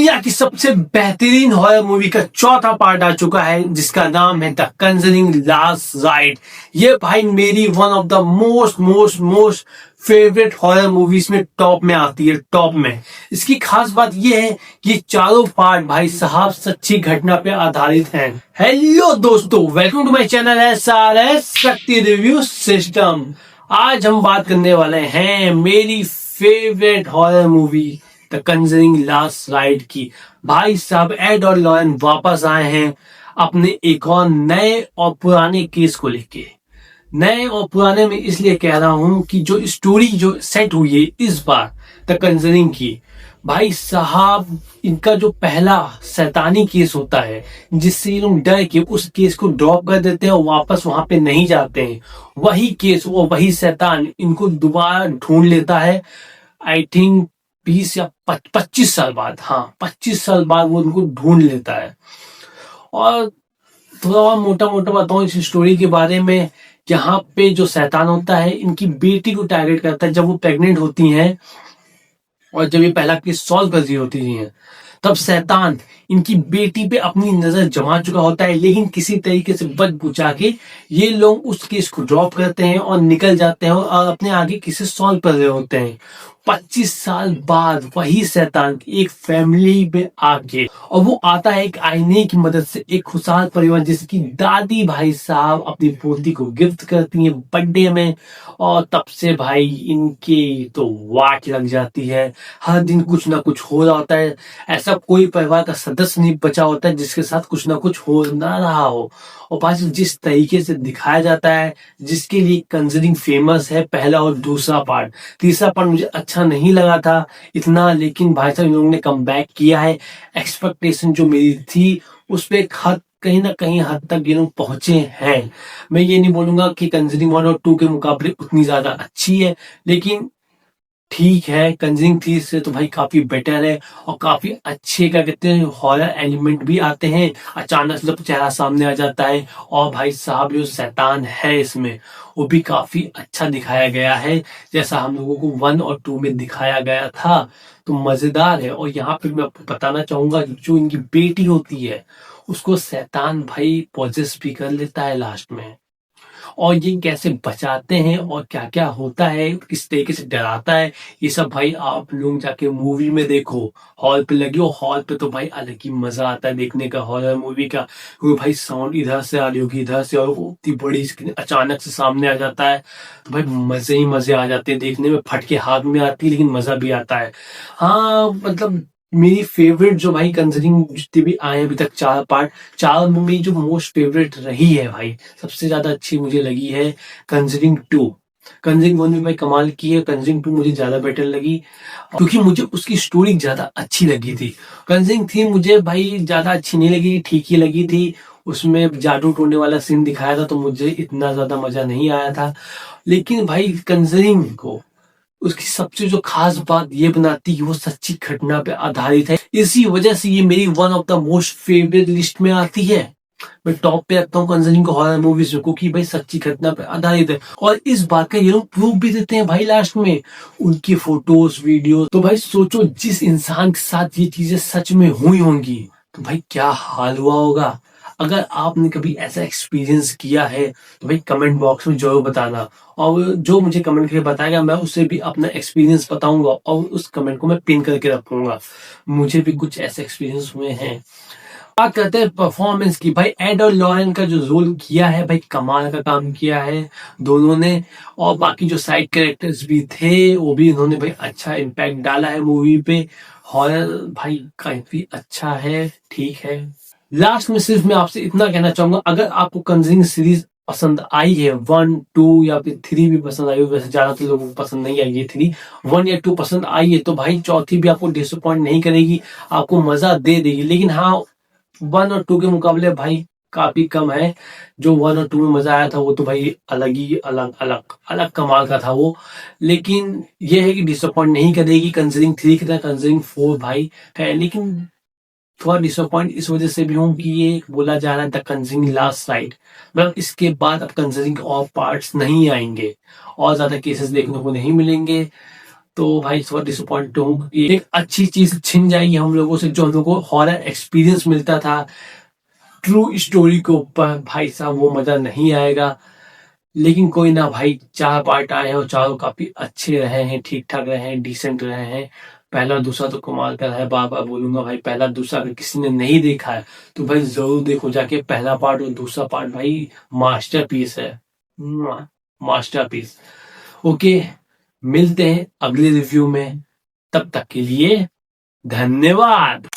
दुनिया की सबसे बेहतरीन हॉरर मूवी का चौथा पार्ट आ चुका है जिसका नाम है द कंजरिंग लास्ट राइड। ये भाई मेरी one of the most most most favourite horror movies में टॉप में आती है, टॉप में। इसकी खास बात ये है कि चारों पार्ट भाई साहब सच्ची घटना पे आधारित हैं। हेलो दोस्तों, welcome to my channel SRS Shakti review system. आज हम बात करने वाले हैं मेरी favourite horror movie the conjuring last rites की। भाई साहब एड और लॉरेन वापस आए हैं अपने एक और नए और पुराने केस को लेके। नए और पुराने में इसलिए कह रहा हूं कि जो स्टोरी जो सेट हुई है इस बार द कंजरिंग की, भाई साहब इनका जो पहला शैतानी केस होता है जिससे ये लोग डर के उस केस को ड्रॉप कर देते हैं और वापस वहां पे नहीं जाते हैं, वही केस और वही शैतान इनको दोबारा ढूंढ लेता है। आई थिंक 20 या 25 साल बाद, हाँ 25 साल बाद वो उनको ढूंढ लेता है। और थोड़ा और मोटा मोटा बताऊं इस स्टोरी के बारे में। यहाँ पे जो शैतान होता है इनकी बेटी को टारगेट करता है जब वो प्रेग्नेंट होती हैं और जब ये पहला केस सॉल्व कर रही होती हैं, तब शैतान इनकी बेटी पे अपनी नजर जमा चुका होता है, लेकिन किसी तरीके से बच बुचा के ये लोग उस केस को ड्रॉप करते हैं और निकल जाते हैं और अपने आगे केसेस सॉल्व कर रहे होते हैं। 25 साल बाद वही शैतान एक फैमिली में आके, और वो आता है एक आईने की मदद से, एक खुशहाल परिवार जिसकी दादी भाई साहब अपनी पोती को गिफ्ट करती है बर्थडे में। और तब से भाई इनके तो वाट लग जाती है। हर दिन कुछ ना कुछ हो रहा होता है। ऐसा कोई परिवार का सदस्य नहीं बचा होता है जिसके साथ कुछ ना कुछ हो ना रहा हो। और भाई जिस तरीके से दिखाया जाता है, जिसके लिए कंजरिंग फेमस है, पहला और दूसरा पार्ट। तीसरा पार्ट मुझे अच्छा नहीं लगा था इतना, लेकिन भाई साहब इन लोगों ने कम बैक किया है। एक्सपेक्टेशन जो मेरी थी उस पर एक हद, कहीं ना कहीं हद तक ये लोग पहुंचे हैं। मैं ये नहीं बोलूंगा कि कंजरिंग 1 और 2 के मुकाबले उतनी ज्यादा अच्छी है, लेकिन ठीक है। कंजरिंग 3 से तो भाई काफी बेटर है और काफी अच्छे क्या कहते हैं हॉरर एलिमेंट भी आते हैं। अचानक से जब चेहरा सामने आ जाता है, और भाई साहब जो शैतान है इसमें वो भी काफी अच्छा दिखाया गया है, जैसा हम लोगों को 1 और 2 में दिखाया गया था। तो मजेदार है। और यहाँ पे मैं आपको बताना चाहूंगा जो इनकी बेटी होती है उसको शैतान भाई पॉजेस भी कर लेता है लास्ट में। और ये कैसे बचाते हैं और क्या क्या होता है, किस तरीके से डराता है, ये सब भाई आप लोग जाके मूवी में देखो। हॉल पे लगी हो, हॉल पे तो भाई अलग ही मजा आता है देखने का हॉरर मूवी का। क्योंकि भाई साउंड इधर से आ रही होगी, इधर से, और वो इतनी बड़ी स्क्रीन अचानक से सामने आ जाता है, तो भाई मजे ही मजे आ जाते हैं देखने में। फटके हाथ में आती है लेकिन मजा भी आता है। हाँ मतलब मेरी फेवरेट जो भाई कंजरिंग जितने भी आए अभी तक 4 पार्ट, 4 में मेरी जो मोस्ट फेवरेट रही है भाई, सबसे ज्यादा अच्छी मुझे लगी है कंजरिंग 2। कंजरिंग 1 भी भाई कमाल की है, कंजरिंग 2 मुझे ज्यादा बेटर लगी क्योंकि मुझे उसकी स्टोरी ज्यादा अच्छी लगी थी। कंजरिंग 3 मुझे भाई ज्यादा अच्छी नहीं लगी, ठीक ही लगी थी। उसमें जादू टोने वाला सीन दिखाया था तो मुझे इतना ज्यादा मजा नहीं आया था। लेकिन भाई कंजरिंग को उसकी सबसे जो खास बात ये बनाती है वो सच्ची घटना पे आधारित है। इसी वजह से ये मेरी one of the most favourite list में आती है। मैं टॉप पे रखता हूँ कंजरिंग को हॉरर मूवीज में, क्योंकि भाई सच्ची घटना पे आधारित है। और इस बात का ये लोग प्रूफ भी देते हैं भाई लास्ट में, उनकी फोटोज वीडियो। तो भाई सोचो जिस इंसान के साथ ये चीजें सच में हुई होंगी तो भाई क्या हाल हुआ होगा। अगर आपने कभी ऐसा एक्सपीरियंस किया है तो भाई कमेंट बॉक्स में जरूर बताना, और जो मुझे कमेंट करके बताएगा मैं उससे भी अपना एक्सपीरियंस बताऊंगा और उस कमेंट को मैं पिन करके रखूंगा। मुझे भी कुछ ऐसे एक्सपीरियंस हुए हैं। बात करते हैं परफॉर्मेंस की। भाई एड और लॉरेन का जो रोल किया है भाई कमाल का काम किया है दोनों ने। और बाकी जो साइड कैरेक्टर्स भी थे वो भी उन्होंने भाई अच्छा इम्पैक्ट डाला है मूवी पे। हॉरर भाई काफी अच्छा है, ठीक है। लास्ट में सिर्फ मैं आपसे इतना कहना चाहूंगा, अगर आपको कंजरिंग सीरीज पसंद आई है, 1 2 या फिर 3 भी पसंद आई हो, वैसे ज्यादातर लोगों को पसंद नहीं आई है 3, 1 या 2 पसंद आई है तो भाई चौथी भी आपको डिसअपॉइंट नहीं करेगी, आपको मजा दे देगी। लेकिन हाँ 1 और 2 के मुकाबले भाई काफी कम है। जो 1 और 2 में मजा आया था वो तो भाई अलग ही अलग अलग अलग कमाल का था वो। लेकिन ये है कि डिसअपॉइंट नहीं करेगी कंजरिंग 3 की तरह कंजरिंग 4 भाई है। लेकिन थोड़ा डिसअपॉइंट इस वजह से भी हूँ कि ये बोला जा रहा है द कंजरिंग लास्ट राइड, मतलब इसके बाद अब कंजरिंग और पार्ट्स नहीं आएंगे और ज्यादा केसेस देखने को नहीं मिलेंगे। तो भाई इस बार डिसअपॉइंट हूँ। एक अच्छी चीज छिन जाएगी हम लोगों से, जो हम लोगों को हॉरर एक्सपीरियंस मिलता था ट्रू स्टोरी के ऊपर, भाई साहब वो मजा नहीं आएगा। लेकिन कोई ना भाई, 4 पार्ट आए हैं और चारों काफी अच्छे रहे हैं, ठीक ठाक रहे हैं, डिसेंट रहे हैं। पहला दूसरा तो कमाल का है, बार बार बोलूंगा भाई, पहला दूसरा अगर किसी ने नहीं देखा है तो भाई जरूर देखो जाके। पहला पार्ट और दूसरा पार्ट भाई मास्टरपीस है, मास्टरपीस। ओके, मिलते हैं अगले रिव्यू में, तब तक के लिए धन्यवाद।